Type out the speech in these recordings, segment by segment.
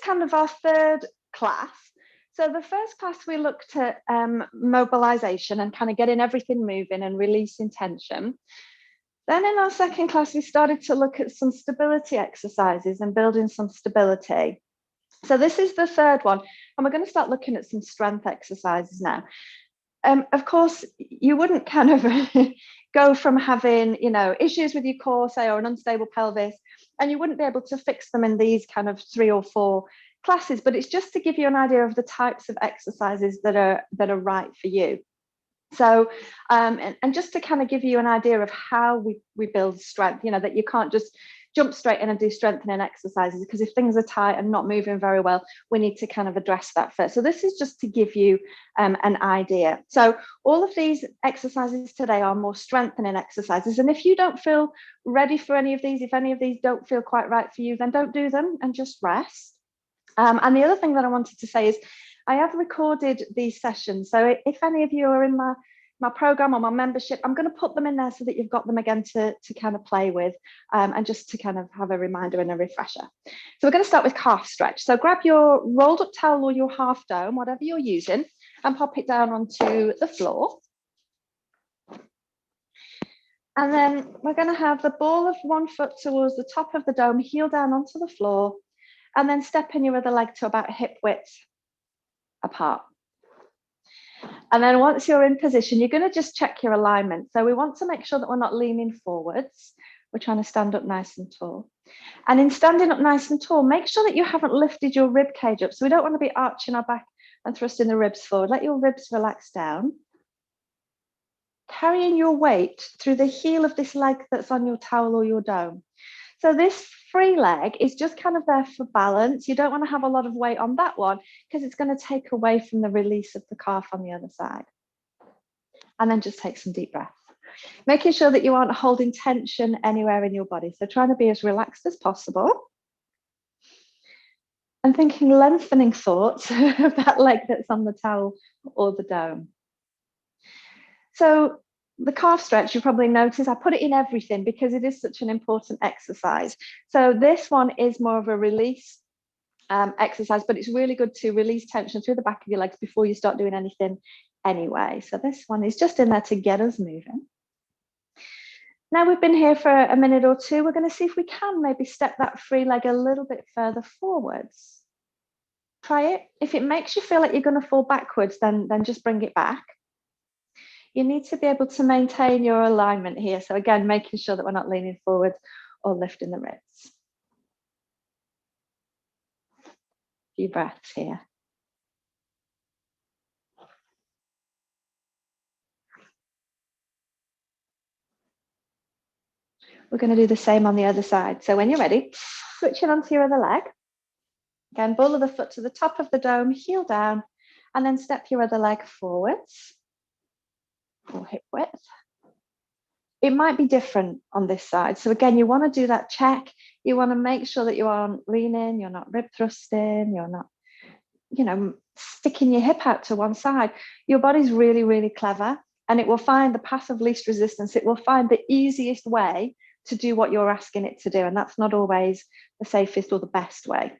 kind of our third class. So the first class we looked at mobilization and kind of getting everything moving and releasing tension. Then in our second class, we started to look at some stability exercises and building some stability. So this is the third one, and we're going to start looking at some strength exercises now. Of course, you wouldn't kind of go from having, issues with your core, say, or an unstable pelvis, and you wouldn't be able to fix them in these kind of 3 or 4 classes, but it's just to give you an idea of the types of exercises that are right for you. So, and just to kind of give you an idea of how we build strength, that you can't just jump straight in and do strengthening exercises, because if things are tight and not moving very well, we need to kind of address that first. So this is just to give you an idea. So all of these exercises today are more strengthening exercises. And if you don't feel ready for any of these, if any of these don't feel quite right for you, then don't do them and just rest. And the other thing that I wanted to say is I have recorded these sessions. So if any of you are in my program or my membership, I'm going to put them in there so that you've got them again to kind of play with and just to kind of have a reminder and a refresher. So we're going to start with calf stretch. So grab your rolled up towel or your half dome, whatever you're using, and pop it down onto the floor. And then we're going to have the ball of one foot towards the top of the dome, heel down onto the floor, and then step in your other leg to about hip width apart. And then once you're in position, you're going to just check your alignment. So we want to make sure that we're not leaning forwards. We're trying to stand up nice and tall. And in standing up nice and tall, make sure that you haven't lifted your rib cage up. So we don't want to be arching our back and thrusting the ribs forward. Let your ribs relax down. Carrying your weight through the heel of this leg that's on your towel or your dome. So this free leg is just kind of there for balance. You don't want to have a lot of weight on that one because it's going to take away from the release of the calf on the other side. And then just take some deep breaths. Making sure that you aren't holding tension anywhere in your body. So trying to be as relaxed as possible. And thinking lengthening thoughts of that leg that's on the towel or the dome. So the calf stretch, you probably notice I put it in everything because it is such an important exercise. So this one is more of a release exercise, but it's really good to release tension through the back of your legs before you start doing anything anyway. So this one is just in there to get us moving. Now we've been here for a minute or two, we're going to see if we can maybe step that free leg a little bit further forwards. Try it. If it makes you feel like you're going to fall backwards, then just bring it back. You need to be able to maintain your alignment here. So again, making sure that we're not leaning forward or lifting the ribs. A few breaths here. We're going to do the same on the other side. So when you're ready, switching onto your other leg. Again, ball of the foot to the top of the dome, heel down, and then step your other leg forwards. Or hip width. It might be different on this side. So again, you want to do that check. You want to make sure that you aren't leaning, you're not rib thrusting, you're not, sticking your hip out to one side. Your body's really, really clever, and it will find the path of least resistance. It will find the easiest way to do what you're asking it to do. And that's not always the safest or the best way.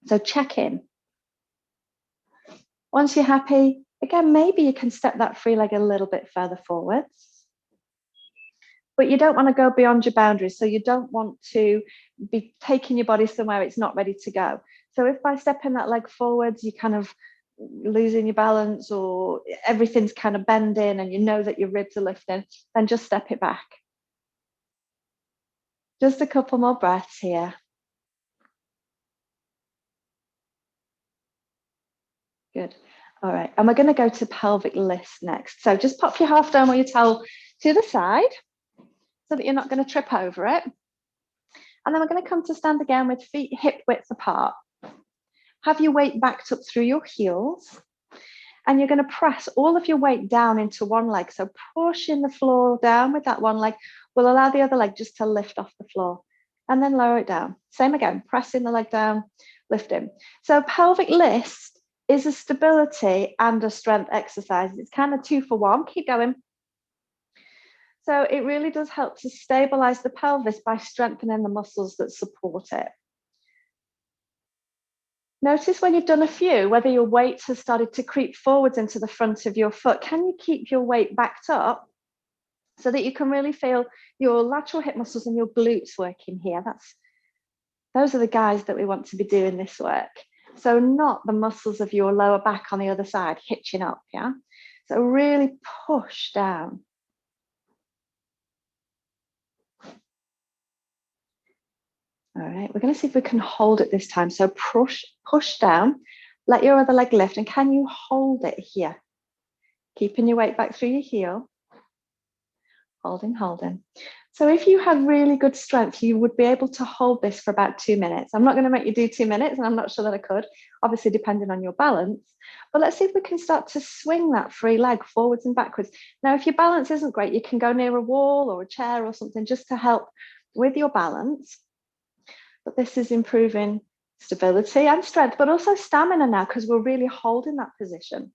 So check in. Once you're happy, again, maybe you can step that free leg a little bit further forwards. But you don't want to go beyond your boundaries. So you don't want to be taking your body somewhere it's not ready to go. So if by stepping that leg forwards, you kind of losing your balance or everything's kind of bending and you know that your ribs are lifting, then just step it back. Just a couple more breaths here. Good. All right. And we're going to go to pelvic lifts next. So just pop your half dome or your towel to the side so that you're not going to trip over it. And then we're going to come to stand again with feet hip width apart. Have your weight backed up through your heels. And you're going to press all of your weight down into one leg. So pushing the floor down with that one leg will allow the other leg just to lift off the floor. And then lower it down. Same again, pressing the leg down, lifting. So pelvic lift is a stability and a strength exercise. It's kind of 2 for 1. Keep going. So it really does help to stabilize the pelvis by strengthening the muscles that support it. Notice when you've done a few, whether your weight has started to creep forwards into the front of your foot. Can you keep your weight backed up so that you can really feel your lateral hip muscles and your glutes working here? Those are the guys that we want to be doing this work. So not the muscles of your lower back on the other side hitching up, yeah? So really push down. All right, we're going to see if we can hold it this time. So push down, let your other leg lift, and can you hold it here? Keeping your weight back through your heel. Holding. So if you had really good strength, you would be able to hold this for about 2 minutes. I'm not going to make you do 2 minutes, and I'm not sure that I could, obviously depending on your balance. But let's see if we can start to swing that free leg forwards and backwards. Now, if your balance isn't great, you can go near a wall or a chair or something just to help with your balance. But this is improving stability and strength, but also stamina now, because we're really holding that position.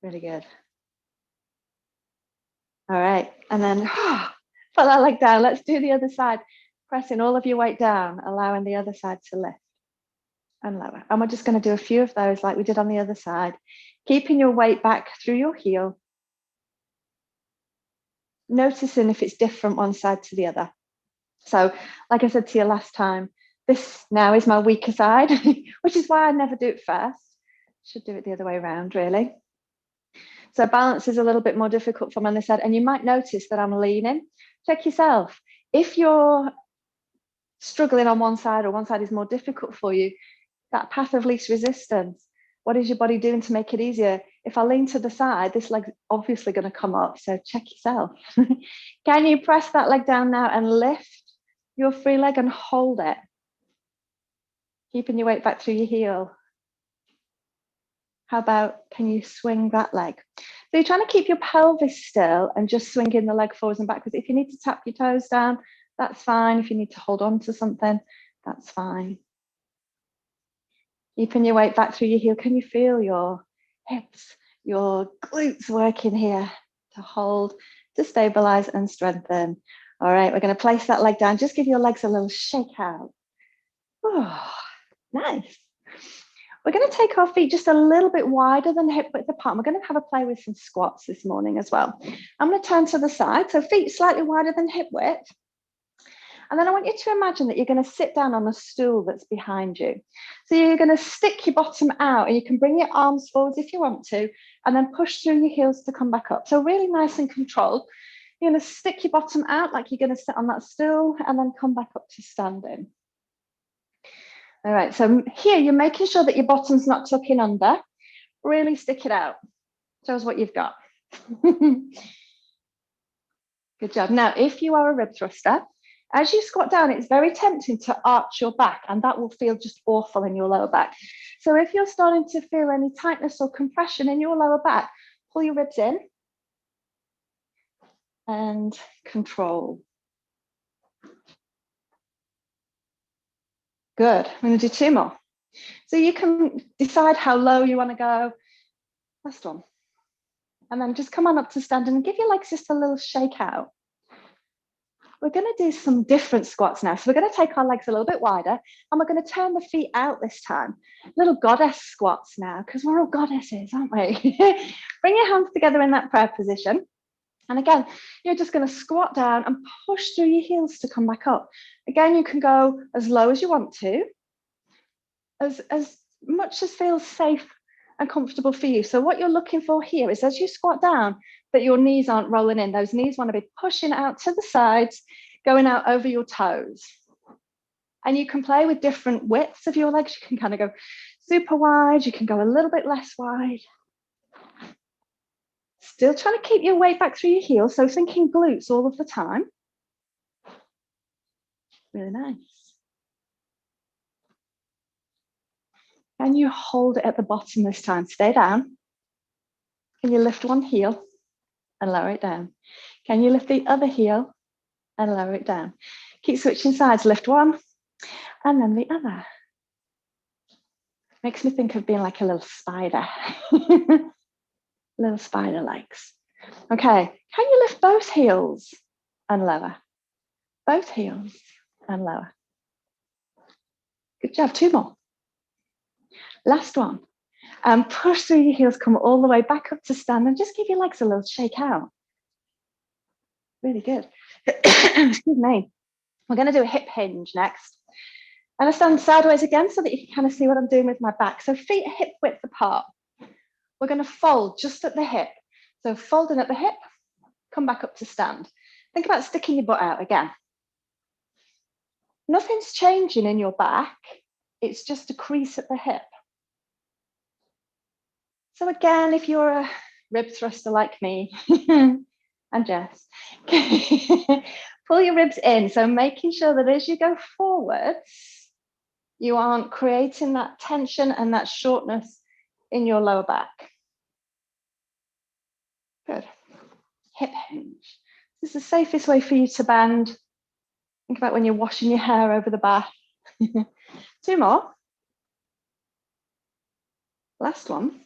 Really good. All right, and then put that leg down. Let's do the other side. Pressing all of your weight down, allowing the other side to lift and lower. And we're just going to do a few of those like we did on the other side, keeping your weight back through your heel. Noticing if it's different one side to the other. So like I said to you last time, this now is my weaker side, which is why I never do it first. Should do it the other way around, really. So balance is a little bit more difficult for me on this side. And you might notice that I'm leaning. Check yourself. If you're struggling on one side or one side is more difficult for you, that path of least resistance, what is your body doing to make it easier? If I lean to the side, this leg's obviously going to come up. So check yourself. Can you press that leg down now and lift your free leg and hold it? Keeping your weight back through your heel. How about, can you swing that leg? So you're trying to keep your pelvis still and just swinging the leg forwards and backwards. If you need to tap your toes down, that's fine. If you need to hold on to something, that's fine. Keeping your weight back through your heel. Can you feel your hips, your glutes working here to hold, to stabilize and strengthen? All right, we're going to place that leg down. Just give your legs a little shake out. Oh, nice. We're going to take our feet just a little bit wider than hip width apart. We're going to have a play with some squats this morning as well. I'm going to turn to the side, so feet slightly wider than hip width. And then I want you to imagine that you're going to sit down on a stool that's behind you. So you're going to stick your bottom out, and you can bring your arms forwards if you want to, and then push through your heels to come back up. So really nice and controlled. You're going to stick your bottom out like you're going to sit on that stool, and then come back up to standing. All right, so here you're making sure that your bottom's not tucking under. Really stick it out. Show us what you've got. Good job. Now, if you are a rib thruster, as you squat down, it's very tempting to arch your back, and that will feel just awful in your lower back. So if you're starting to feel any tightness or compression in your lower back, pull your ribs in and control. Good. I'm going to do 2 more. So you can decide how low you want to go. Last one. And then just come on up to standing and give your legs just a little shake out. We're going to do some different squats now. So we're going to take our legs a little bit wider, and we're going to turn the feet out this time. Little goddess squats now, because we're all goddesses, aren't we? Bring your hands together in that prayer position. And again, you're just going to squat down and push through your heels to come back up. Again, you can go as low as you want to, as much as feels safe and comfortable for you. So what you're looking for here is, as you squat down, that your knees aren't rolling in. Those knees want to be pushing out to the sides, going out over your toes. And you can play with different widths of your legs. You can kind of go super wide. You can go a little bit less wide. Still trying to keep your weight back through your heels. So thinking glutes all of the time. Really nice. Can you hold it at the bottom this time? Stay down. Can you lift one heel and lower it down? Can you lift the other heel and lower it down? Keep switching sides. Lift one and then the other. Makes me think of being like a little spider. Little spider legs. Okay, can you lift both heels and lower? Both heels and lower. Good job, 2 more. Last one. And push through your heels, come all the way back up to stand and just give your legs a little shake out. Really good. Excuse me. We're going to do a hip hinge next. And I stand sideways again so that you can kind of see what I'm doing with my back. So feet hip width apart. We're going to fold just at the hip. So folding at the hip, come back up to stand. Think about sticking your butt out again. Nothing's changing in your back. It's just a crease at the hip. So again, if you're a rib thruster like me and Jess, pull your ribs in. So making sure that as you go forwards, you aren't creating that tension and that shortness in your lower back. Good. Hip hinge. This is the safest way for you to bend. Think about when you're washing your hair over the bath. 2 more. Last one.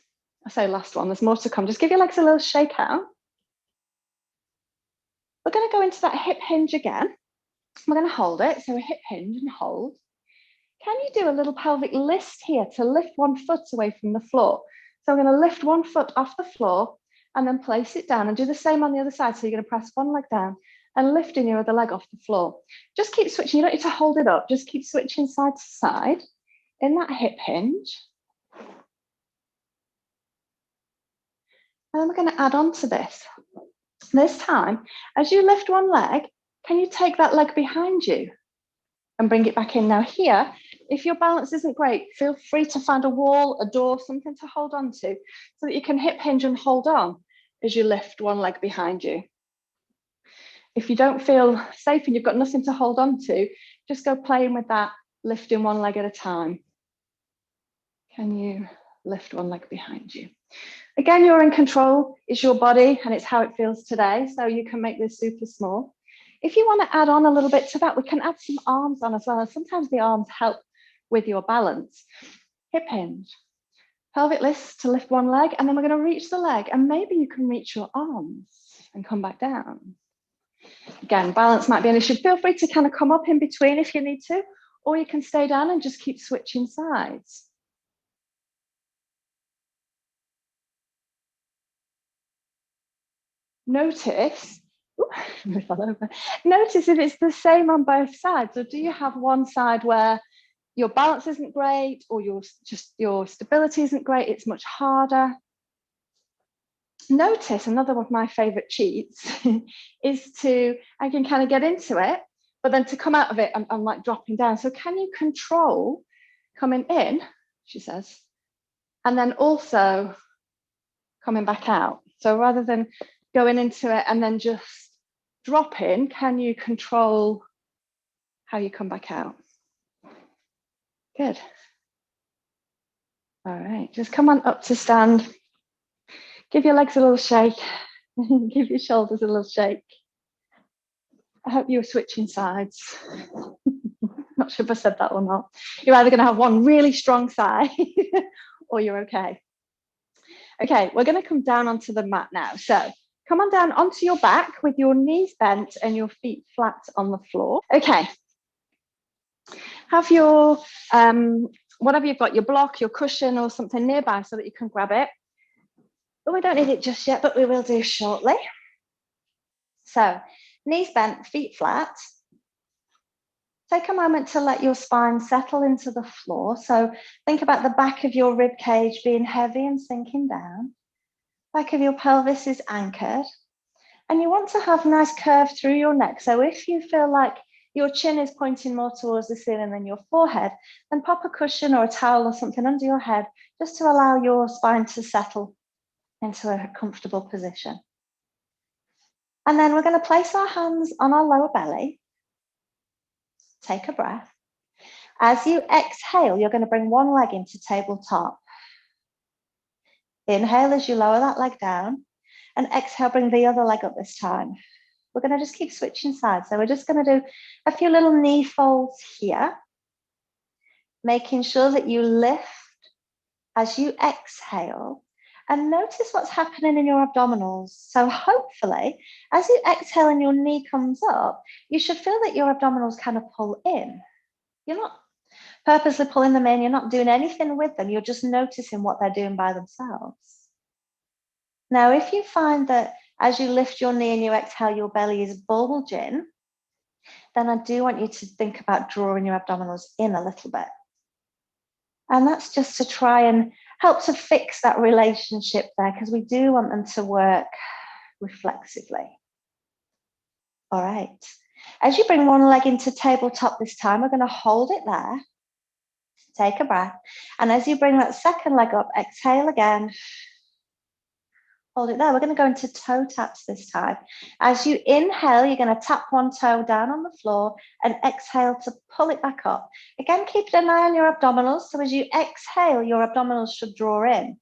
I say last one, there's more to come. Just give your legs a little shake out. We're going to go into that hip hinge again. We're going to hold it. So a hip hinge and hold. Can you do a little pelvic lift here to lift one foot away from the floor? So I'm going to lift one foot off the floor and then place it down and do the same on the other side. So you're going to press one leg down and lifting your other leg off the floor. Just keep switching. You don't need to hold it up. Just keep switching side to side in that hip hinge. And then we're going to add on to this. This time, as you lift one leg, can you take that leg behind you and bring it back in? Now here, if your balance isn't great, feel free to find a wall, a door, something to hold on to so that you can hip hinge and hold on as you lift one leg behind you. If you don't feel safe and you've got nothing to hold on to, just go playing with that, lifting one leg at a time. Can you lift one leg behind you? Again, you're in control. It's your body and it's how it feels today. So you can make this super small. If you want to add on a little bit to that, we can add some arms on as well. And sometimes the arms help with your balance. Hip hinge, pelvic lift to lift one leg, and then we're going to reach the leg, and maybe you can reach your arms and come back down. Again, balance might be an issue. Feel free to kind of come up in between if you need to, or you can stay down and just keep switching sides. Notice, notice if it's the same on both sides, or do you have one side where your balance isn't great, or your stability isn't great, it's much harder? Notice another of my favorite cheats is I can kind of get into it, but then to come out of it, I'm like dropping down. So can you control coming in, she says, and then also coming back out? So rather than going into it and then just drop in, can you control how you come back out? Good. All right, just come on up to stand. Give your legs a little shake. Give your shoulders a little shake. I hope you were switching sides. Not sure if I said that or not. You're either going to have one really strong side or you're okay. Okay, we're going to come down onto the mat now. So come on down onto your back with your knees bent and your feet flat on the floor. Okay. Have your, whatever you've got, your block, your cushion or something nearby so that you can grab it. But we don't need it just yet, but we will do shortly. So knees bent, feet flat. Take a moment to let your spine settle into the floor. So think about the back of your rib cage being heavy and sinking down. Back of your pelvis is anchored. And you want to have a nice curve through your neck. So if you feel like your chin is pointing more towards the ceiling than your forehead, then pop a cushion or a towel or something under your head just to allow your spine to settle into a comfortable position. And then we're going to place our hands on our lower belly. Take a breath. As you exhale, you're going to bring one leg into tabletop. Inhale as you lower that leg down, and exhale, bring the other leg up this time. We're going to just keep switching sides. So we're just going to do a few little knee folds here, making sure that you lift as you exhale, and notice what's happening in your abdominals. So hopefully, as you exhale and your knee comes up, you should feel that your abdominals kind of pull in. purposely pulling them in. You're not doing anything with them. You're just noticing what they're doing by themselves. Now, if you find that as you lift your knee and you exhale, your belly is bulging, then I do want you to think about drawing your abdominals in a little bit. And that's just to try and help to fix that relationship there, because we do want them to work reflexively. All right. As you bring one leg into tabletop this time, we're going to hold it there. Take a breath. And as you bring that second leg up, exhale again. Hold it there. We're going to go into toe taps this time. As you inhale, you're going to tap one toe down on the floor and exhale to pull it back up. Again, keep an eye on your abdominals. So as you exhale, your abdominals should draw in.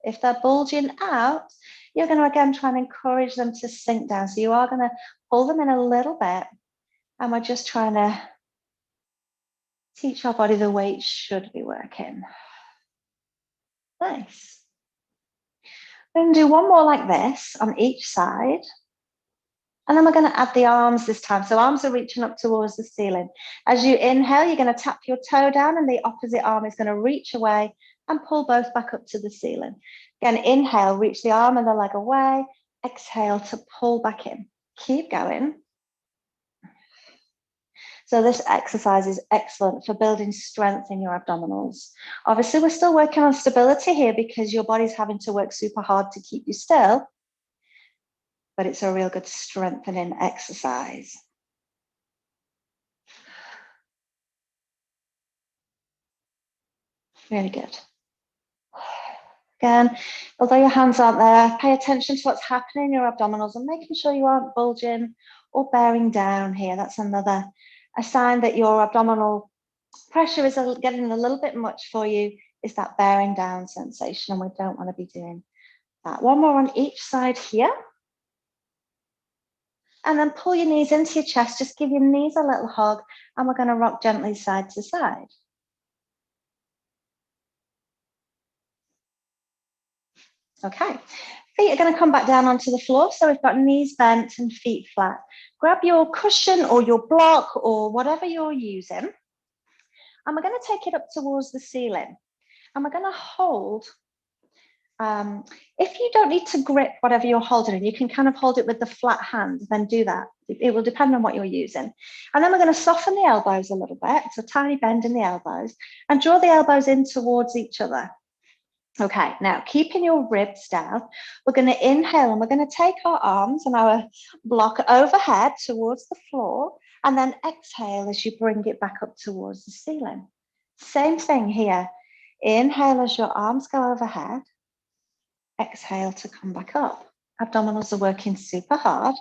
If they're bulging out, you're going to again try and encourage them to sink down. So you are going to pull them in a little bit. And we're just trying to teach our body the way it should be working. Nice. We're going to do one more like this on each side. And then we're going to add the arms this time. So arms are reaching up towards the ceiling. As you inhale, you're going to tap your toe down and the opposite arm is going to reach away and pull both back up to the ceiling. Again, inhale, reach the arm and the leg away. Exhale to pull back in. Keep going. So this exercise is excellent for building strength in your abdominals. Obviously, we're still working on stability here because your body's having to work super hard to keep you still, but it's a real good strengthening exercise. Really good. Again, although your hands aren't there, pay attention to what's happening in your abdominals and making sure you aren't bulging or bearing down here. That's a sign that your abdominal pressure is getting a little bit much for you, is that bearing down sensation, and we don't want to be doing that. One more on each side here. And then pull your knees into your chest, just give your knees a little hug, and we're going to rock gently side to side. Okay, feet are going to come back down onto the floor. So we've got knees bent and feet flat. Grab your cushion or your block or whatever you're using. And we're going to take it up towards the ceiling. And we're going to hold. If you don't need to grip whatever you're holding, and you can kind of hold it with the flat hand, then do that. It will depend on what you're using. And then we're going to soften the elbows a little bit. So tiny bend in the elbows and draw the elbows in towards each other. Okay, now keeping your ribs down, we're going to inhale and we're going to take our arms and our block overhead towards the floor, and then exhale as you bring it back up towards the ceiling. Same thing here. Inhale as your arms go overhead. Exhale to come back up. Abdominals are working super hard.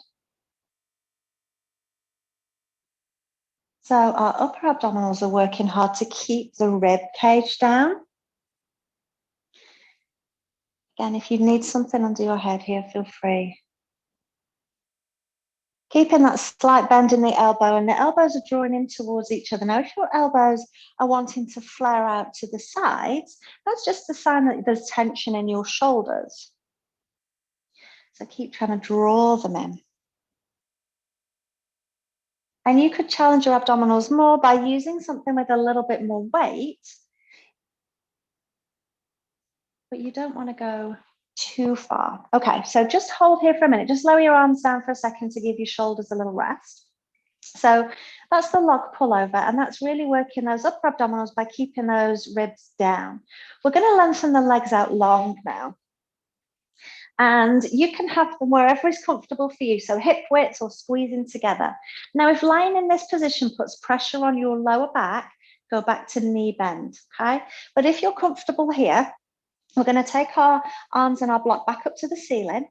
So our upper abdominals are working hard to keep the rib cage down. Again, if you need something under your head here, feel free. Keeping that slight bend in the elbow, and the elbows are drawing in towards each other. Now, if your elbows are wanting to flare out to the sides, that's just a sign that there's tension in your shoulders. So keep trying to draw them in. And you could challenge your abdominals more by using something with a little bit more weight. But you don't want to go too far. Okay, so just hold here for a minute. Just lower your arms down for a second to give your shoulders a little rest. So that's the log pullover, and that's really working those upper abdominals by keeping those ribs down. We're going to lengthen the legs out long now. And you can have them wherever is comfortable for you. So hip width or squeezing together. Now, if lying in this position puts pressure on your lower back, go back to knee bend, okay? But if you're comfortable here, we're going to take our arms and our block back up to the ceiling,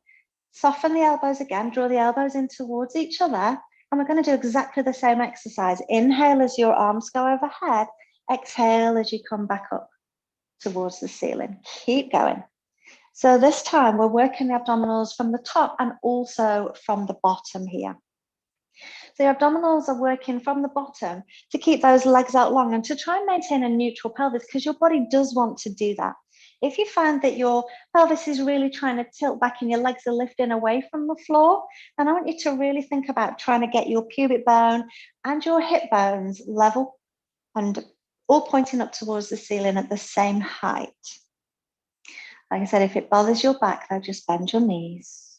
soften the elbows again, draw the elbows in towards each other, and we're going to do exactly the same exercise. Inhale as your arms go overhead, exhale as you come back up towards the ceiling. Keep going. So this time we're working the abdominals from the top and also from the bottom here. So your abdominals are working from the bottom to keep those legs out long and to try and maintain a neutral pelvis, because your body does want to do that. If you find that your pelvis is really trying to tilt back and your legs are lifting away from the floor, then I want you to really think about trying to get your pubic bone and your hip bones level and all pointing up towards the ceiling at the same height. Like I said, if it bothers your back, though, just bend your knees.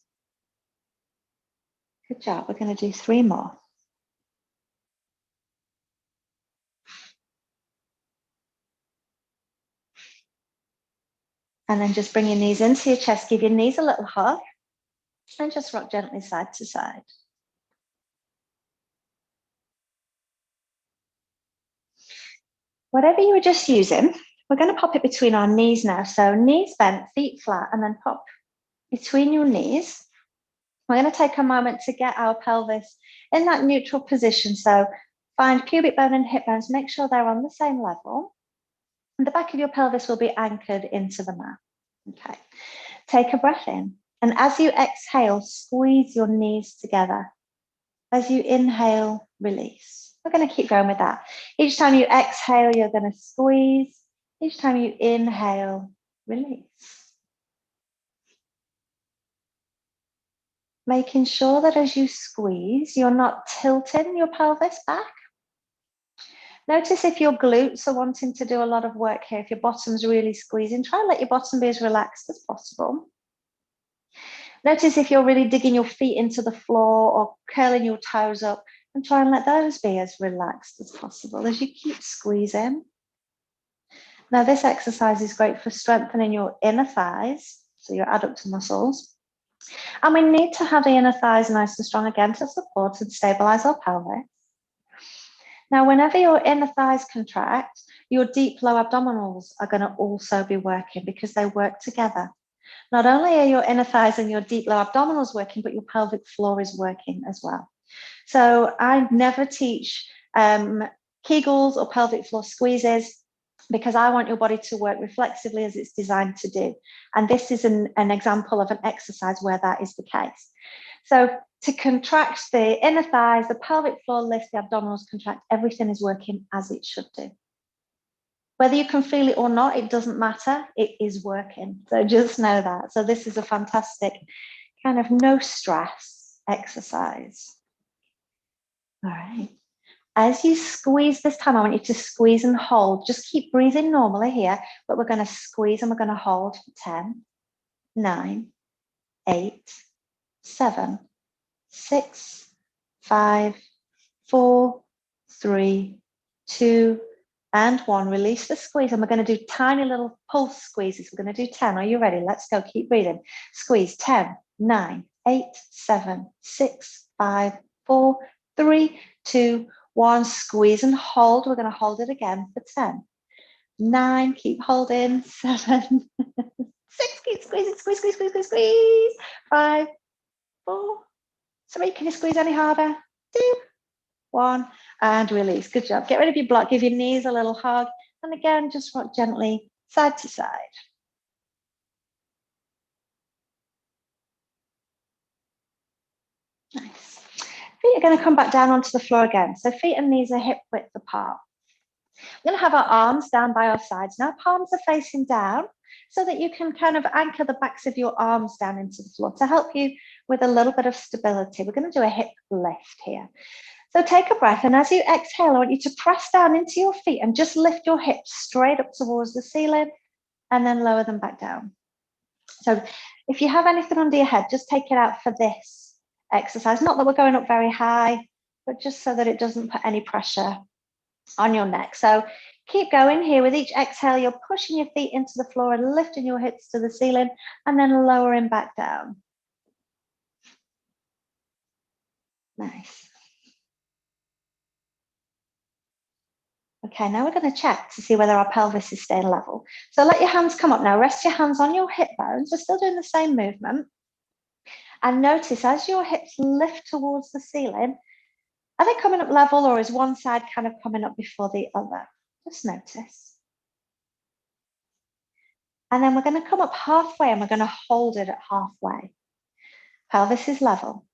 Good job. We're going to do 3 more. And then just bring your knees into your chest, give your knees a little hug, and just rock gently side to side. Whatever you were just using, we're going to pop it between our knees now. So knees bent, feet flat, and then pop between your knees. We're going to take a moment to get our pelvis in that neutral position. So find pubic bone and hip bones, make sure they're on the same level. And the back of your pelvis will be anchored into the mat. Okay, take a breath in. And as you exhale, squeeze your knees together. As you inhale, release. We're going to keep going with that. Each time you exhale, you're going to squeeze. Each time you inhale, release. Making sure that as you squeeze, you're not tilting your pelvis back. Notice if your glutes are wanting to do a lot of work here, if your bottom's really squeezing, try and let your bottom be as relaxed as possible. Notice if you're really digging your feet into the floor or curling your toes up, and try and let those be as relaxed as possible as you keep squeezing. Now, this exercise is great for strengthening your inner thighs, so your adductor muscles. And we need to have the inner thighs nice and strong again to support and stabilize our pelvis. Now, whenever your inner thighs contract, your deep low abdominals are going to also be working because they work together. Not only are your inner thighs and your deep low abdominals working, but your pelvic floor is working as well. So I never teach Kegels or pelvic floor squeezes because I want your body to work reflexively as it's designed to do. And this is an example of an exercise where that is the case. So to contract the inner thighs, the pelvic floor lifts, the abdominals contract, everything is working as it should do. Whether you can feel it or not, it doesn't matter, it is working. So just know that. So this is a fantastic kind of no stress exercise. All right. As you squeeze this time, I want you to squeeze and hold. Just keep breathing normally here, but we're going to squeeze and we're going to hold for 10, 9, 8, 7, 6, 5, 4, 3, 2, and 1. Release the squeeze, and we're going to do tiny little pulse squeezes. We're going to do 10. Are you ready? Let's go. Keep breathing. Squeeze 10, 9, 8, 7, 6, 5, 4, 3, 2, 1. Squeeze and hold. We're going to hold it again for 10, 9. Keep holding. 7, 6. Keep squeezing. Squeeze, squeeze, squeeze, squeeze, squeeze. 5, 4, 3. Can you squeeze any harder? 2, 1, and release. Good job. Get rid of your block. Give your knees a little hug. And again, just rock gently side to side. Nice. Feet are going to come back down onto the floor again. So feet and knees are hip width apart. We're going to have our arms down by our sides. Now palms are facing down so that you can kind of anchor the backs of your arms down into the floor to help you with a little bit of stability. We're going to do a hip lift here. So take a breath, and as you exhale, I want you to press down into your feet and just lift your hips straight up towards the ceiling and then lower them back down. So if you have anything under your head, just take it out for this exercise. Not that we're going up very high, but just so that it doesn't put any pressure on your neck. So keep going here. With each exhale, you're pushing your feet into the floor and lifting your hips to the ceiling and then lowering back down. Nice. Okay, now we're going to check to see whether our pelvis is staying level. So let your hands come up now. Rest your hands on your hip bones. We're still doing the same movement. And notice as your hips lift towards the ceiling, are they coming up level, or is one side kind of coming up before the other? Just notice. And then we're going to come up halfway and we're going to hold it at halfway. Pelvis is level.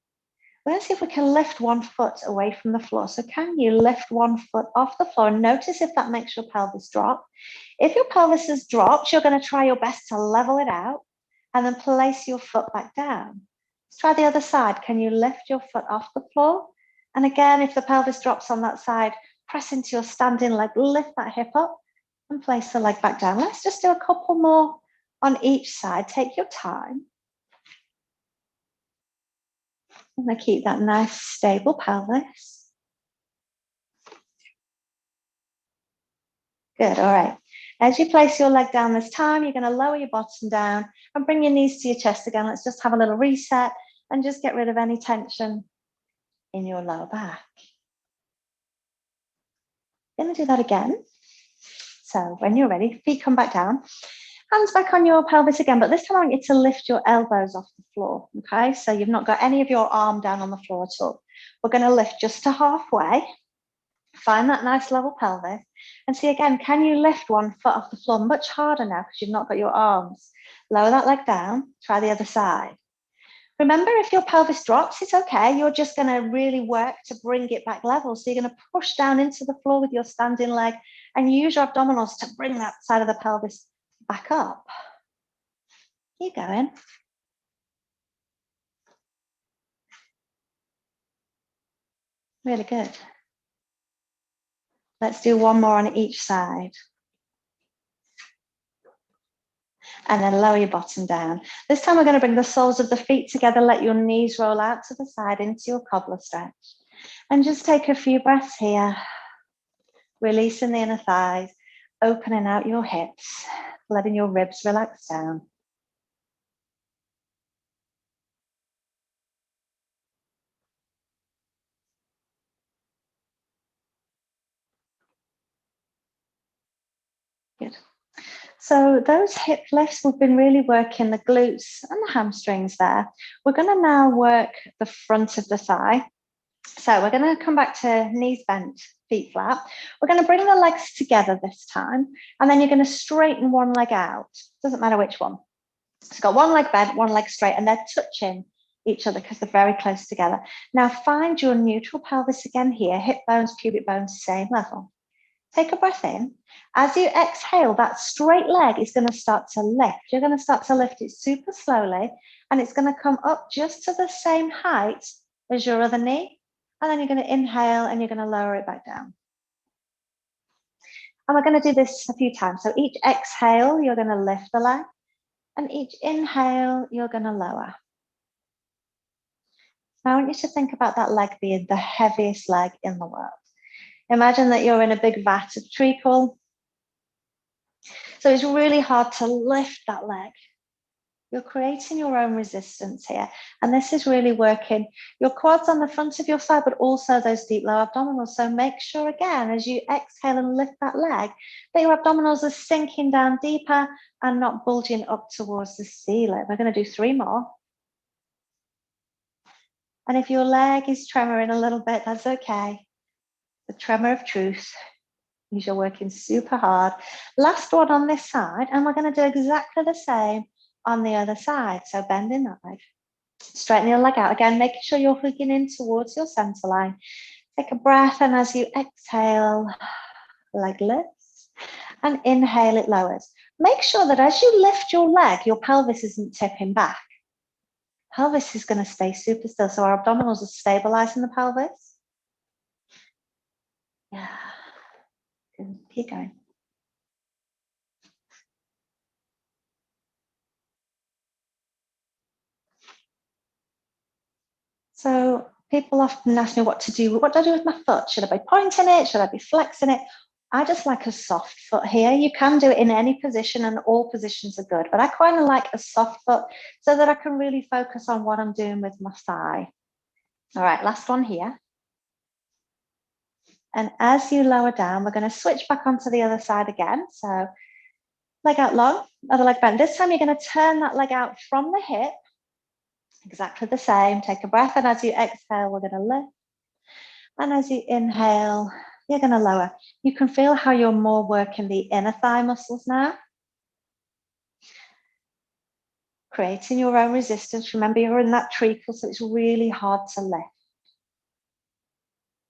We're going to see if we can lift one foot away from the floor. So can you lift one foot off the floor and notice if that makes your pelvis drop? If your pelvis has dropped, you're going to try your best to level it out and then place your foot back down. Let's try the other side. Can you lift your foot off the floor? And again, if the pelvis drops on that side, press into your standing leg, lift that hip up and place the leg back down. Let's just do a couple more on each side. Take your time. I'm going to keep that nice, stable pelvis. Good, all right. As you place your leg down this time, you're going to lower your bottom down and bring your knees to your chest again. Let's just have a little reset and just get rid of any tension in your lower back. Going to do that again. So when you're ready, feet come back down. Hands back on your pelvis again, but this time I want you to lift your elbows off the floor, okay? So you've not got any of your arm down on the floor at all. We're going to lift just to halfway. Find that nice level pelvis and see again, can you lift one foot off the floor? Much harder now because you've not got your arms. Lower that leg down, try the other side. Remember, if your pelvis drops, it's okay. You're just going to really work to bring it back level. So you're going to push down into the floor with your standing leg and use your abdominals to bring that side of the pelvis back up. Keep going. Really good. Let's do one more on each side. And then lower your bottom down. This time we're going to bring the soles of the feet together. Let your knees roll out to the side into your cobbler stretch. And just take a few breaths here. Releasing the inner thighs, opening out your hips, letting your ribs relax down. Good. So those hip lifts, we've been really working the glutes and the hamstrings there. We're going to now work the front of the thigh. So we're going to come back to knees bent, feet flat. We're going to bring the legs together this time, and then you're going to straighten one leg out. Doesn't matter which one. So you've got one leg bent, one leg straight, and they're touching each other because they're very close together. Now find your neutral pelvis again here, hip bones, pubic bones, same level. Take a breath in. As you exhale, that straight leg is going to start to lift. You're going to start to lift it super slowly, and it's going to come up just to the same height as your other knee. And then you're going to inhale and you're going to lower it back down. And we're going to do this a few times. So each exhale, you're going to lift the leg. And each inhale, you're going to lower. Now I want you to think about that leg being the heaviest leg in the world. Imagine that you're in a big vat of treacle. So it's really hard to lift that leg. You're creating your own resistance here. And this is really working your quads on the front of your thigh, but also those deep low abdominals. So make sure again, as you exhale and lift that leg, that your abdominals are sinking down deeper and not bulging up towards the ceiling. We're going to do 3 more. And if your leg is tremoring a little bit, that's okay. The tremor of truth means you're working super hard. Last one on this side, and we're going to do exactly the same on the other side. So bending that leg, straighten your leg out again, making sure you're hooking in towards your center line. Take a breath, and as you exhale, leg lifts, and inhale, it lowers. Make sure that as you lift your leg, your pelvis isn't tipping back. Pelvis is going to stay super still, so our abdominals are stabilizing the pelvis. Yeah, good. Keep going. So people often ask me what to do. What do I do with my foot? Should I be pointing it? Should I be flexing it? I just like a soft foot here. You can do it in any position, and all positions are good, but I kind of like a soft foot so that I can really focus on what I'm doing with my thigh. All right, last one here. And as you lower down, we're going to switch back onto the other side again. So leg out long, other leg bent. This time you're going to turn that leg out from the hip. Exactly the same. Take a breath, and as you exhale, we're going to lift. And as you inhale, you're going to lower. You can feel how you're more working the inner thigh muscles now. Creating your own resistance. Remember, you're in that treacle, so it's really hard to lift.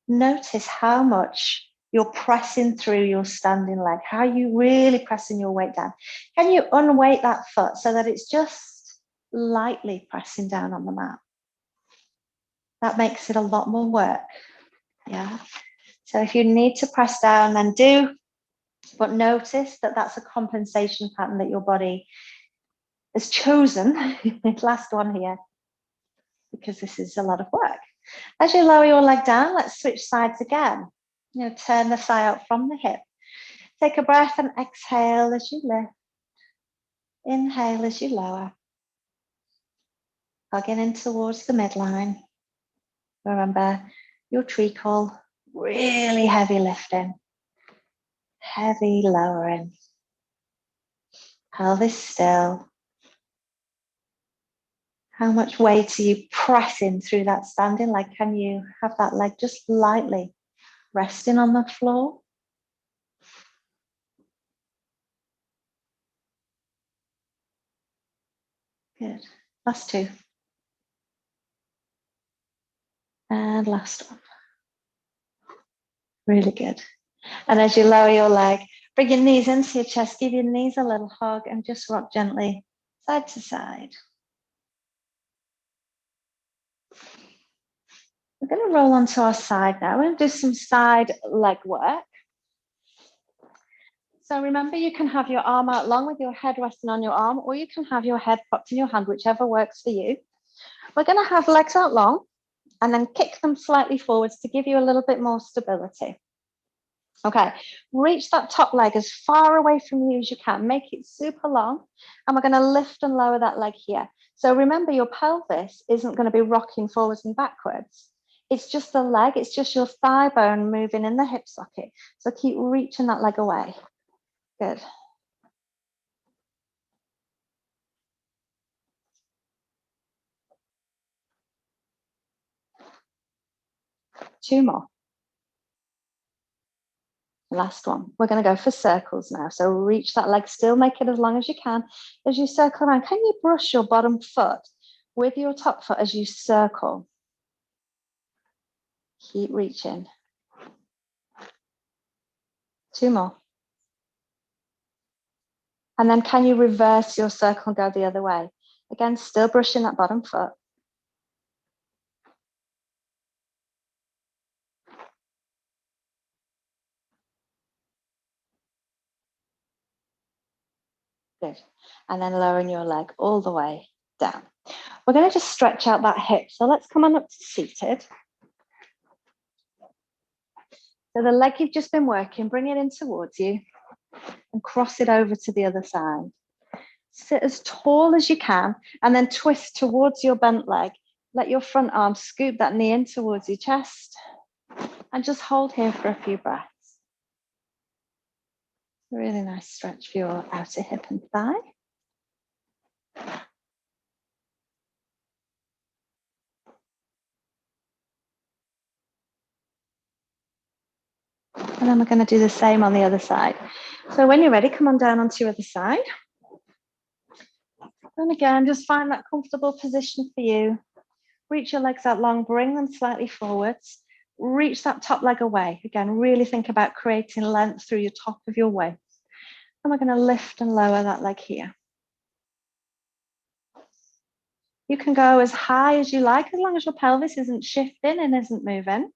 notice how much you're pressing through your standing leg, how you really pressing your weight down. Can you unweight that foot so that it's just lightly pressing down on the mat? That makes it a lot more work. Yeah. So if you need to press down, then do, but notice that that's a compensation pattern that your body has chosen. Last one here, because this is a lot of work. As you lower your leg down, let's switch sides again. You know, turn the thigh out from the hip. Take a breath and exhale as you lift. Inhale as you lower. Hugging in towards the midline. Remember your treacle, really heavy lifting, heavy lowering. Pelvis still. How much weight are you pressing through that standing leg? Can you have that leg just lightly resting on the floor? Good. Last two. And last one. Really good. And as you lower your leg, bring your knees into your chest, give your knees a little hug and just rock gently side to side. We're going to roll onto our side now. We're going to do some side leg work. So remember, you can have your arm out long with your head resting on your arm, or you can have your head propped in your hand, whichever works for you. We're going to have legs out long and then kick them slightly forwards to give you a little bit more stability. Okay, reach that top leg as far away from you as you can. Make it super long. And we're going to lift and lower that leg here. So remember, your pelvis isn't going to be rocking forwards and backwards. It's just the leg. It's just your thigh bone moving in the hip socket. So keep reaching that leg away. Good. Two more. Last one. We're going to go for circles now. So reach that leg, still make it as long as you can. As you circle around, can you brush your bottom foot with your top foot as you circle? Keep reaching. Two more. And then can you reverse your circle and go the other way? Again, still brushing that bottom foot. Good. And then lowering your leg all the way down. We're going to just stretch out that hip. So let's come on up to seated. So the leg you've just been working, bring it in towards you and cross it over to the other side. Sit as tall as you can and then twist towards your bent leg. Let your front arm scoop that knee in towards your chest and just hold here for a few breaths. Really nice stretch for your outer hip and thigh. And then we're going to do the same on the other side. So when you're ready, come on down onto your other side. And again, just find that comfortable position for you. Reach your legs out long, bring them slightly forwards. Reach that top leg away. Again, really think about creating length through your top of your waist. And we're going to lift and lower that leg here. You can go as high as you like, as long as your pelvis isn't shifting and isn't moving.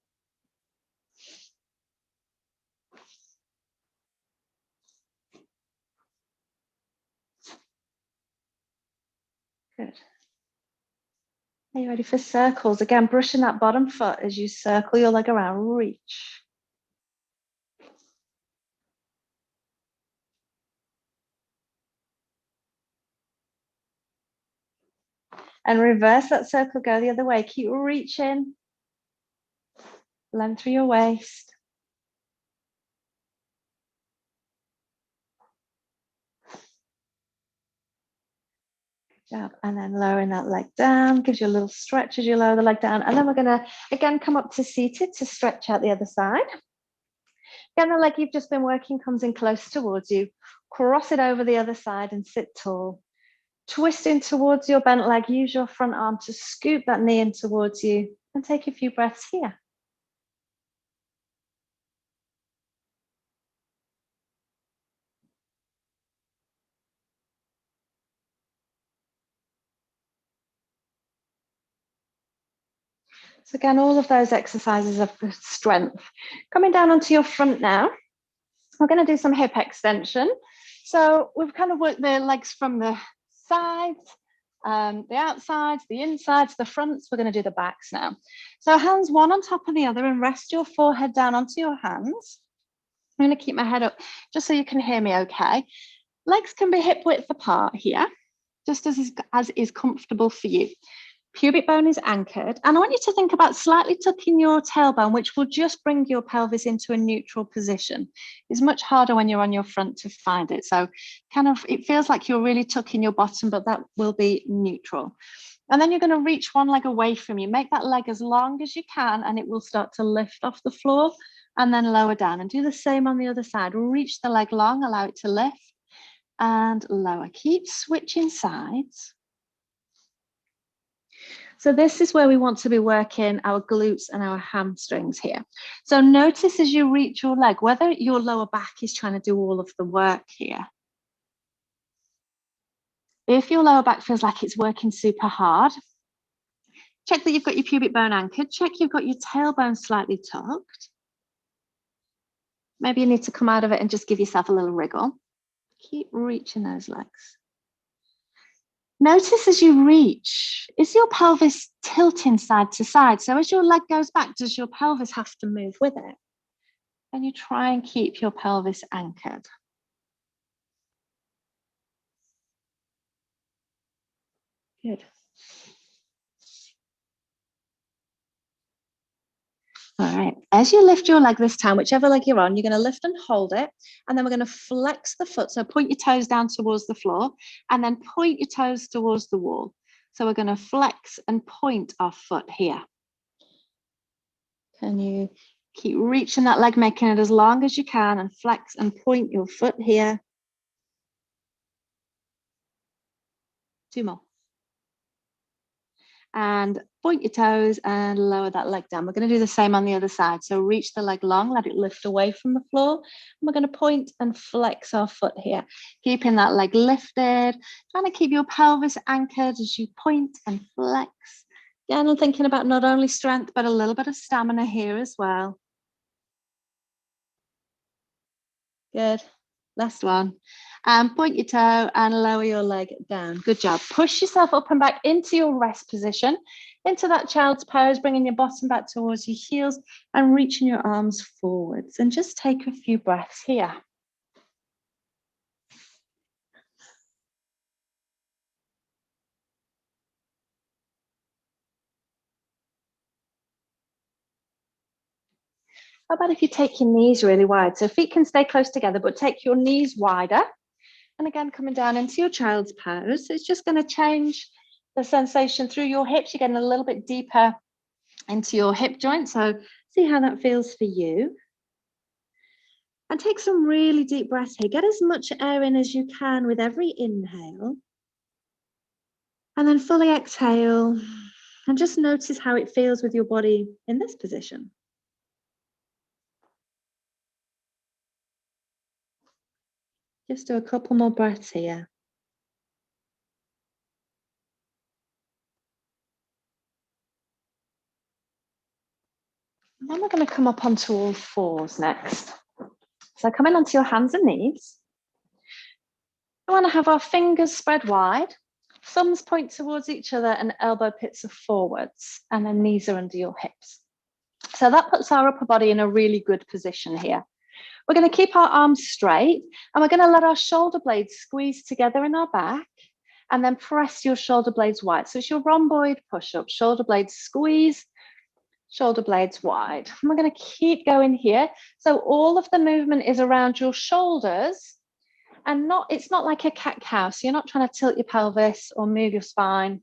Good. Are you ready for circles? Again, brushing that bottom foot as you circle your leg around, reach. And reverse that circle, go the other way. Keep reaching. Length through your waist. Good job. And then lowering that leg down, gives you a little stretch as you lower the leg down. And then we're going to, again, come up to seated to stretch out the other side. Again, the leg you've just been working comes in close towards you. Cross it over the other side and sit tall. Twist in towards your bent leg. Use your front arm to scoop that knee in towards you and take a few breaths here. So again, all of those exercises are for strength. Coming down onto your front now, we're going to do some hip extension. So we've kind of worked the legs from the sides, the outsides, the insides, the fronts. We're going to do the backs now. So hands one on top of the other and rest your forehead down onto your hands. I'm going to keep my head up just so you can hear me okay. Legs can be hip width apart here, just as is comfortable for you. Pubic bone is anchored, and I want you to think about slightly tucking your tailbone, which will just bring your pelvis into a neutral position. It's much harder when you're on your front to find it. So kind of, it feels like you're really tucking your bottom, but that will be neutral. And then you're going to reach one leg away from you. Make that leg as long as you can, and it will start to lift off the floor and then lower down. And do the same on the other side. Reach the leg long, allow it to lift and lower. Keep switching sides. So this is where we want to be working our glutes and our hamstrings here. So notice as you reach your leg, whether your lower back is trying to do all of the work here. If your lower back feels like it's working super hard, check that you've got your pubic bone anchored. Check you've got your tailbone slightly tucked. Maybe you need to come out of it and just give yourself a little wriggle. Keep reaching those legs. Notice as you reach, is your pelvis tilting side to side? So as your leg goes back, does your pelvis have to move with it? And you try and keep your pelvis anchored. Good. All right, as you lift your leg this time, whichever leg you're on, you're going to lift and hold it, and then we're going to flex the foot. So point your toes down towards the floor, and then point your toes towards the wall. So we're going to flex and point our foot here. Can you keep reaching that leg, making it as long as you can, and flex and point your foot here. 2 more. And point your toes and lower that leg down. We're going to do the same on the other side. So reach the leg long, let it lift away from the floor. And we're going to point and flex our foot here, keeping that leg lifted, trying to keep your pelvis anchored as you point and flex. Again, I'm thinking about not only strength, but a little bit of stamina here as well. Good. Last one. And point your toe and lower your leg down. Good job. Push yourself up and back into your rest position, into that child's pose, bringing your bottom back towards your heels and reaching your arms forwards. And just take a few breaths here. How about if you take your knees really wide? So feet can stay close together, but take your knees wider. And again, coming down into your child's pose. So it's just going to change the sensation through your hips. You're getting a little bit deeper into your hip joint. So see how that feels for you. And take some really deep breaths here. Get as much air in as you can with every inhale. And then fully exhale. And just notice how it feels with your body in this position. Just do a couple more breaths here. And then we're going to come up onto all fours next. So coming onto your hands and knees. We want to have our fingers spread wide, thumbs point towards each other and elbow pits are forwards, and then knees are under your hips. So that puts our upper body in a really good position here. We're going to keep our arms straight and we're going to let our shoulder blades squeeze together in our back and then press your shoulder blades wide. So it's your rhomboid push-up, shoulder blades squeeze, shoulder blades wide. And we're going to keep going here. So all of the movement is around your shoulders and it's not like a cat-cow. So you're not trying to tilt your pelvis or move your spine.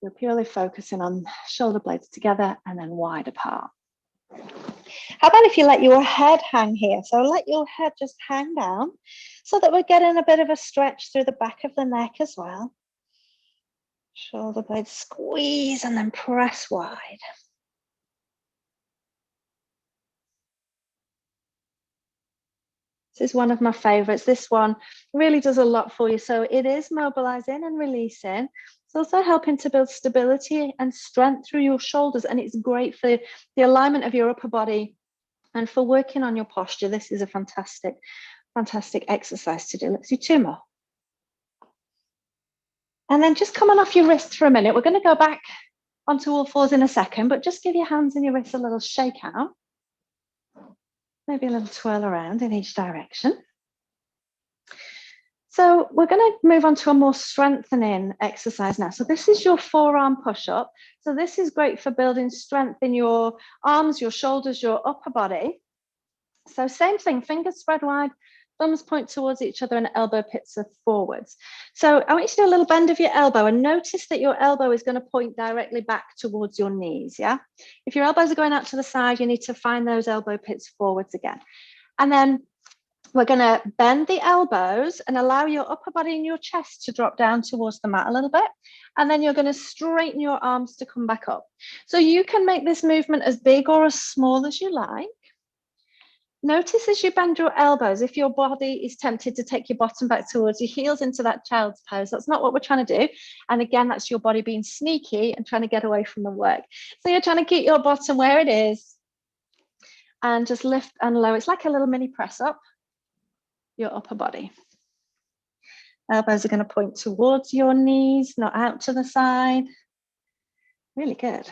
You're purely focusing on shoulder blades together and then wide apart. How about if you let your head hang here? So let your head just hang down so that we're getting a bit of a stretch through the back of the neck as well. Shoulder blades squeeze and then press wide. This is one of my favorites. This one really does a lot for you. So it is mobilizing and releasing. It's also helping to build stability and strength through your shoulders. And it's great for the alignment of your upper body and for working on your posture. This is a fantastic, fantastic exercise to do. Let's do 2 more. And then just come on off your wrists for a minute. We're going to go back onto all fours in a second, but just give your hands and your wrists a little shake out. Maybe a little twirl around in each direction. So we're going to move on to a more strengthening exercise now. So this is your forearm push-up. So this is great for building strength in your arms, your shoulders, your upper body. So same thing, fingers spread wide, thumbs point towards each other and elbow pits are forwards. So I want you to do a little bend of your elbow and notice that your elbow is going to point directly back towards your knees, yeah? If your elbows are going out to the side, you need to find those elbow pits forwards again. And then we're going to bend the elbows and allow your upper body and your chest to drop down towards the mat a little bit. And then you're going to straighten your arms to come back up. So you can make this movement as big or as small as you like. Notice as you bend your elbows, if your body is tempted to take your bottom back towards your heels into that child's pose, that's not what we're trying to do. And again, that's your body being sneaky and trying to get away from the work. So you're trying to keep your bottom where it is and just lift and lower. It's like a little mini press up your upper body. Elbows are going to point towards your knees, not out to the side. Really good.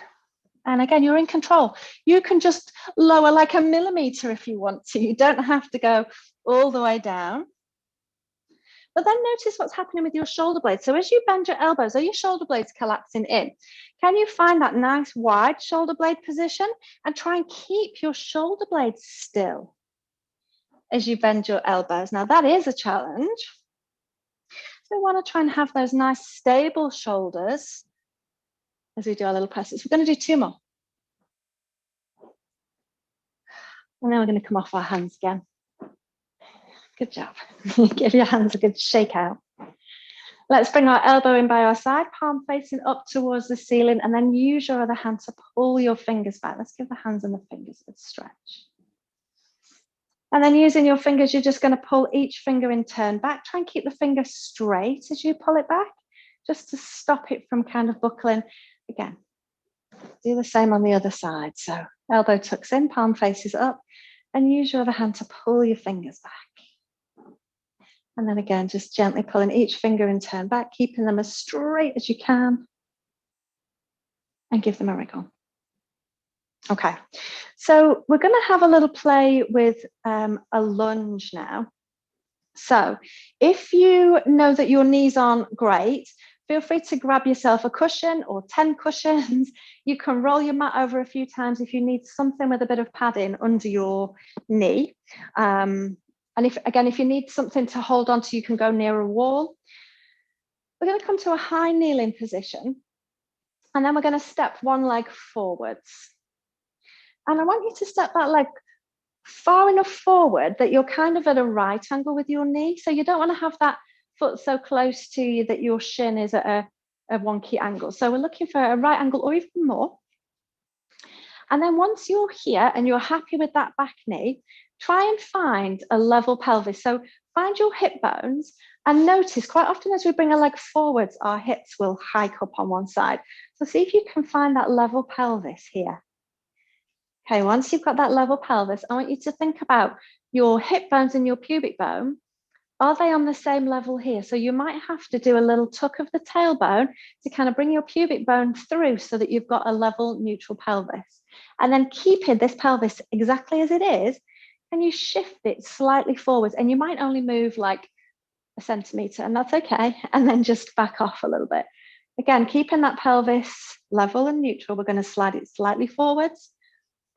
And again, you're in control. You can just lower like a millimeter if you want to. You don't have to go all the way down. But then notice what's happening with your shoulder blades. So as you bend your elbows, are your shoulder blades collapsing in? Can you find that nice wide shoulder blade position and try and keep your shoulder blades still as you bend your elbows? Now that is a challenge. So we want to try and have those nice stable shoulders as we do our little presses. We're going to do 2 more. And then we're going to come off our hands again. Good job. Give your hands a good shake out. Let's bring our elbow in by our side, palm facing up towards the ceiling, and then use your other hand to pull your fingers back. Let's give the hands and the fingers a good stretch. And then using your fingers, you're just going to pull each finger in turn back. Try and keep the finger straight as you pull it back, just to stop it from kind of buckling. Again, do the same on the other side. So elbow tucks in, palm faces up, and use your other hand to pull your fingers back. And then again, just gently pulling each finger in turn back, keeping them as straight as you can, and give them a wriggle. Okay, so we're going to have a little play with a lunge now. So if you know that your knees aren't great, feel free to grab yourself a cushion or 10 cushions. You can roll your mat over a few times if you need something with a bit of padding under your knee. And if you need something to hold on to, you can go near a wall. We're going to come to a high kneeling position. And then we're going to step one leg forwards. And I want you to step that leg far enough forward that you're kind of at a right angle with your knee. So you don't want to have that foot so close to you that your shin is at a wonky angle. So we're looking for a right angle or even more. And then once you're here and you're happy with that back knee, try and find a level pelvis. So find your hip bones and notice quite often as we bring a leg forwards, our hips will hike up on one side. So see if you can find that level pelvis here. Okay, once you've got that level pelvis, I want you to think about your hip bones and your pubic bone. Are they on the same level here? So you might have to do a little tuck of the tailbone to kind of bring your pubic bone through so that you've got a level neutral pelvis. And then keeping this pelvis exactly as it is, and you shift it slightly forwards, and you might only move like a centimeter, and that's okay. And then just back off a little bit. Again, keeping that pelvis level and neutral, we're going to slide it slightly forwards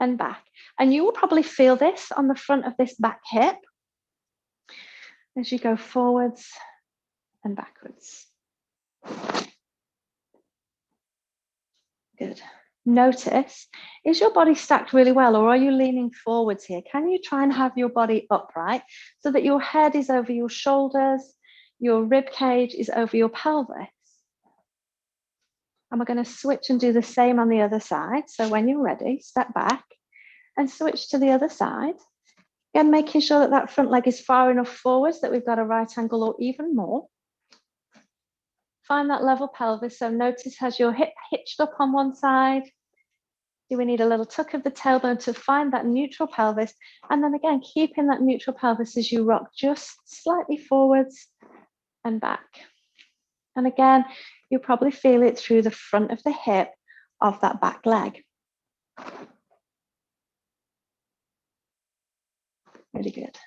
and back. And you will probably feel this on the front of this back hip as you go forwards and backwards. Good. Notice, is your body stacked really well, or are you leaning forwards here? Can you try and have your body upright so that your head is over your shoulders, your rib cage is over your pelvis? And we're going to switch and do the same on the other side. So when you're ready, step back and switch to the other side. Again, making sure that that front leg is far enough forwards that we've got a right angle or even more. Find that level pelvis. So notice has your hip hitched up on one side. Do we need a little tuck of the tailbone to find that neutral pelvis? And then again, keeping that neutral pelvis as you rock just slightly forwards and back. And again, you'll probably feel it through the front of the hip of that back leg. Really good.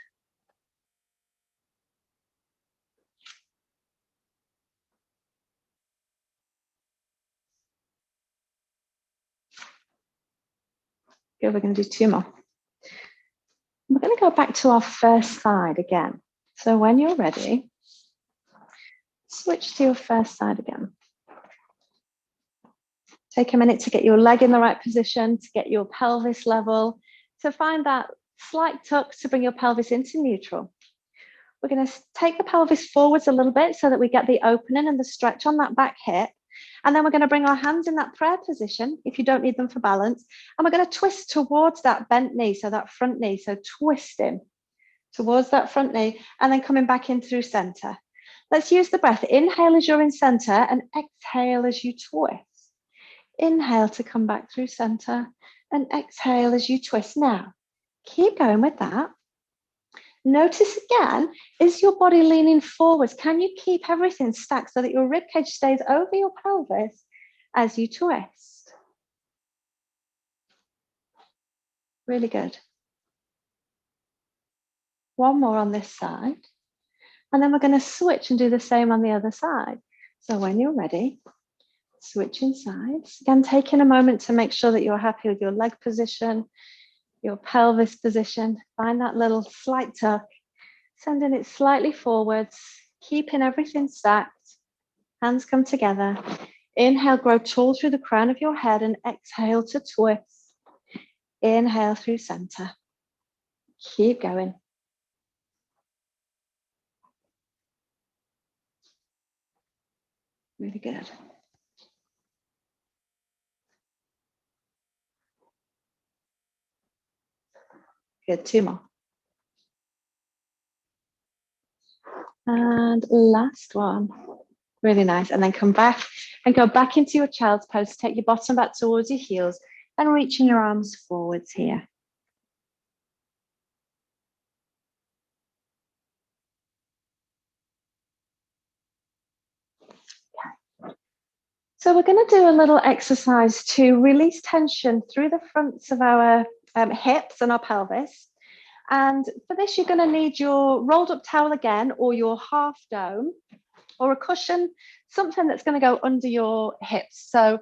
Good, we're going to do 2 more. We're going to go back to our first side again. So when you're ready, switch to your first side again. Take a minute to get your leg in the right position, to get your pelvis level, to find that slight tuck to bring your pelvis into neutral. We're going to take the pelvis forwards a little bit so that we get the opening and the stretch on that back hip. And then we're going to bring our hands in that prayer position if you don't need them for balance. And we're going to twist towards that bent knee, so that front knee. So twisting towards that front knee and then coming back in through center. Let's use the breath. Inhale as you're in center and exhale as you twist. Inhale to come back through center and exhale as you twist. Now, keep going with that. Notice again, is your body leaning forwards? Can you keep everything stacked so that your ribcage stays over your pelvis as you twist? Really good. One more on this side. And then we're going to switch and do the same on the other side. So when you're ready, switching sides. Again, taking a moment to make sure that you're happy with your leg position, your pelvis position. Find that little slight tuck, sending it slightly forwards, keeping everything stacked. Hands come together. Inhale, grow tall through the crown of your head and exhale to twist. Inhale through center. Keep going. Really good. Good, 2 more. And last one. Really nice. And then come back and go back into your child's pose. Take your bottom back towards your heels and reaching your arms forwards here. Okay. So we're going to do a little exercise to release tension through the fronts of our hips and our pelvis. And for this, you're going to need your rolled up towel again, or your half dome, or a cushion, something that's going to go under your hips. So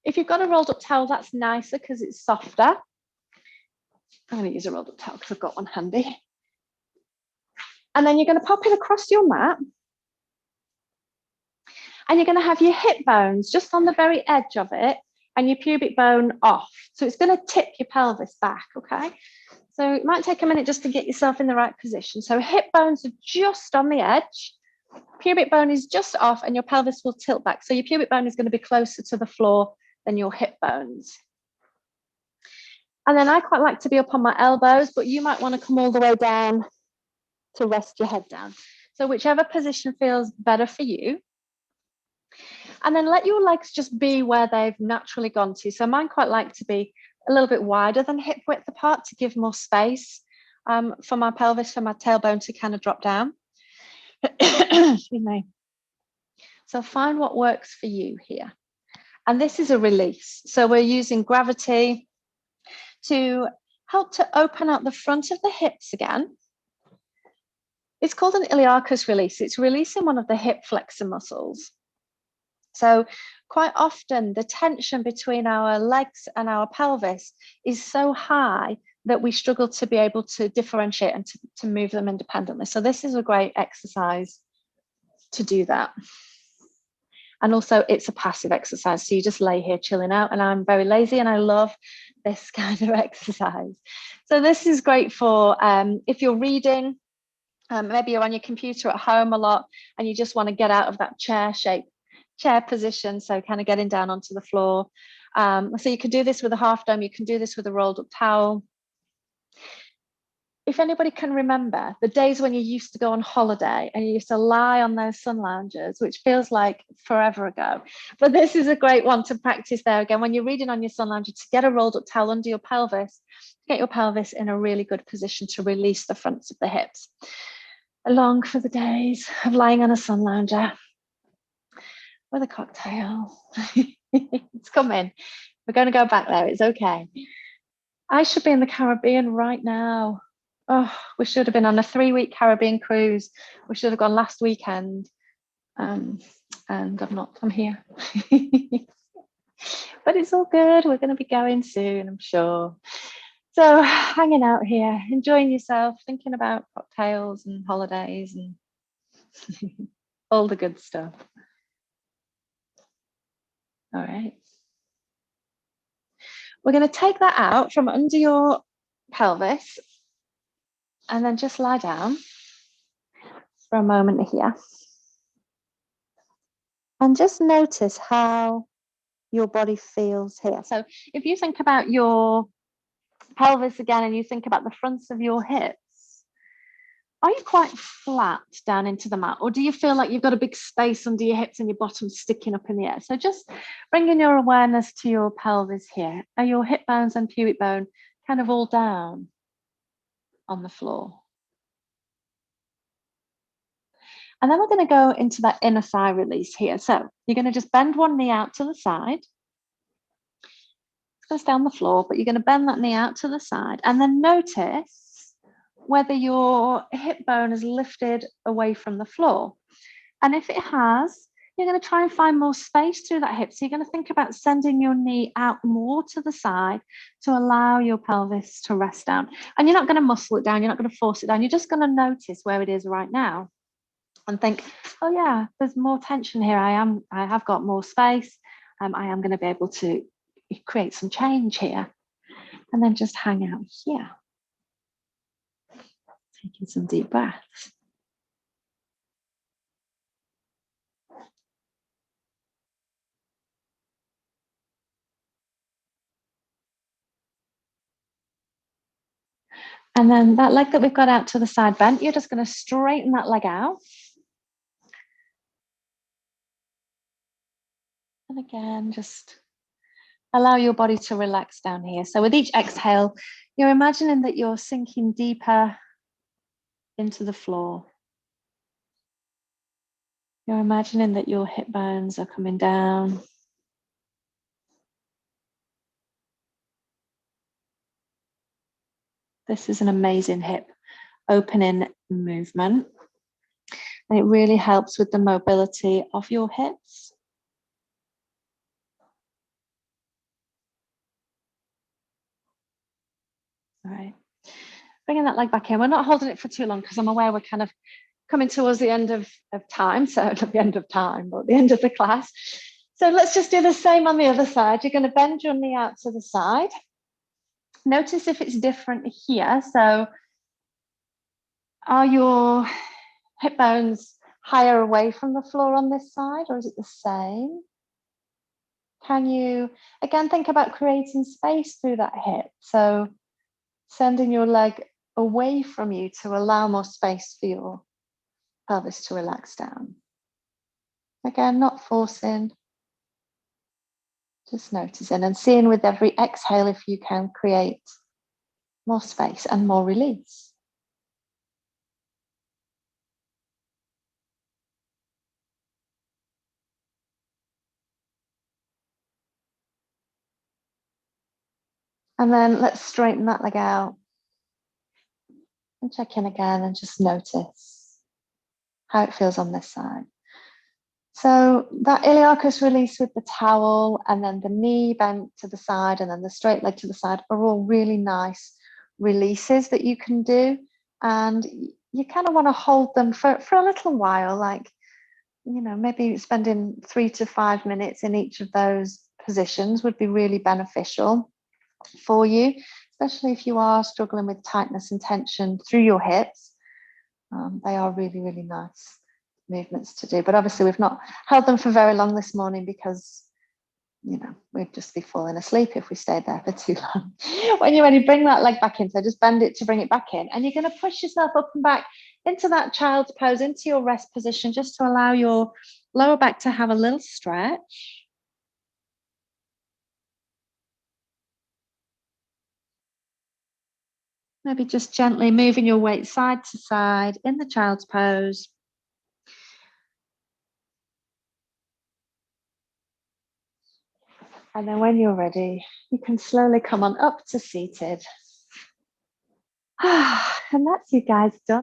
if you've got a rolled up towel, that's nicer because it's softer. I'm going to use a rolled up towel because I've got one handy. And then you're going to pop it across your mat. And you're going to have your hip bones just on the very edge of it and your pubic bone off. So it's going to tip your pelvis back, okay? So it might take a minute just to get yourself in the right position. So hip bones are just on the edge. Pubic bone is just off and your pelvis will tilt back. So your pubic bone is going to be closer to the floor than your hip bones. And then I quite like to be up on my elbows, but you might want to come all the way down to rest your head down. So whichever position feels better for you. And then let your legs just be where they've naturally gone to. So mine quite like to be a little bit wider than hip width apart to give more space for my pelvis, for my tailbone to kind of drop down. Excuse me. So find what works for you here. And this is a release. So we're using gravity to help to open up the front of the hips again. It's called an iliacus release. It's releasing one of the hip flexor muscles. So quite often the tension between our legs and our pelvis is so high that we struggle to be able to differentiate and to move them independently. So this is a great exercise to do that. And also it's a passive exercise. So you just lay here chilling out, and I'm very lazy and I love this kind of exercise. So this is great for if you're reading, maybe you're on your computer at home a lot and you just want to get out of that chair position, so kind of getting down onto the floor. So you can do this with a half dome, you can do this with a rolled up towel. if anybody can remember the days when you used to go on holiday and you used to lie on those sun loungers, which feels like forever ago. But this is a great one to practice there again. When you're reading on your sun lounger, to get a rolled up towel under your pelvis, get your pelvis in a really good position to release the fronts of the hips. Along for the days of lying on a sun lounger with a cocktail. It's coming. We're going to go back there. It's okay. I should be in the Caribbean right now. Oh, we should have been on a 3-week Caribbean cruise. We should have gone last weekend. And I'm not, I'm here. But it's all good. We're going to be going soon, I'm sure. So hanging out here, enjoying yourself, thinking about cocktails and holidays and all the good stuff. All right. We're going to take that out from under your pelvis and then just lie down for a moment here. And just notice how your body feels here. So if you think about your pelvis again and you think about the fronts of your hips, are you quite flat down into the mat, or do you feel like you've got a big space under your hips and your bottom sticking up in the air? So just bringing your awareness to your pelvis here. Are your hip bones and pubic bone kind of all down on the floor? And then we're going to go into that inner thigh release here. So you're going to just bend one knee out to the side. It's going to stay on the floor, but you're going to bend that knee out to the side and then notice whether your hip bone is lifted away from the floor. And if it has, you're going to try and find more space through that hip. So you're going to think about sending your knee out more to the side to allow your pelvis to rest down. And you're not going to muscle it down. You're not going to force it down. You're just going to notice where it is right now and think, oh yeah, there's more tension here. I have got more space. I am going to be able to create some change here. And then just hang out here. Taking some deep breaths. And then that leg that we've got out to the side bent, you're just going to straighten that leg out. And again, just allow your body to relax down here. So with each exhale, you're imagining that you're sinking deeper into the floor. You're imagining that your hip bones are coming down. This is an amazing hip opening movement. And it really helps with the mobility of your hips. All right. Bringing that leg back in. We're not holding it for too long because I'm aware we're kind of coming towards the end of time. So not the end of time, but the end of the class. So let's just do the same on the other side. You're going to bend your knee out to the side. Notice if it's different here. So are your hip bones higher away from the floor on this side, or is it the same? Can you, again, think about creating space through that hip? So sending your leg away from you to allow more space for your pelvis to relax down. Again, not forcing, just noticing and seeing with every exhale if you can create more space and more release. And then let's straighten that leg out and check in again and just notice how it feels on this side. So that iliacus release with the towel and then the knee bent to the side and then the straight leg to the side are all really nice releases that you can do. And you kind of want to hold them for a little while, like, you know, maybe spending 3 to 5 minutes in each of those positions would be really beneficial for you, especially if you are struggling with tightness and tension through your hips. They are really, really nice movements to do, but obviously we've not held them for very long this morning because you know, we'd just be falling asleep if we stayed there for too long. When you're ready, bring that leg back in. So just bend it to bring it back in. And you're going to push yourself up and back into that child's pose, into your rest position, just to allow your lower back to have a little stretch. Maybe just gently moving your weight side to side in the child's pose. And then when you're ready, you can slowly come on up to seated. And that's you guys done.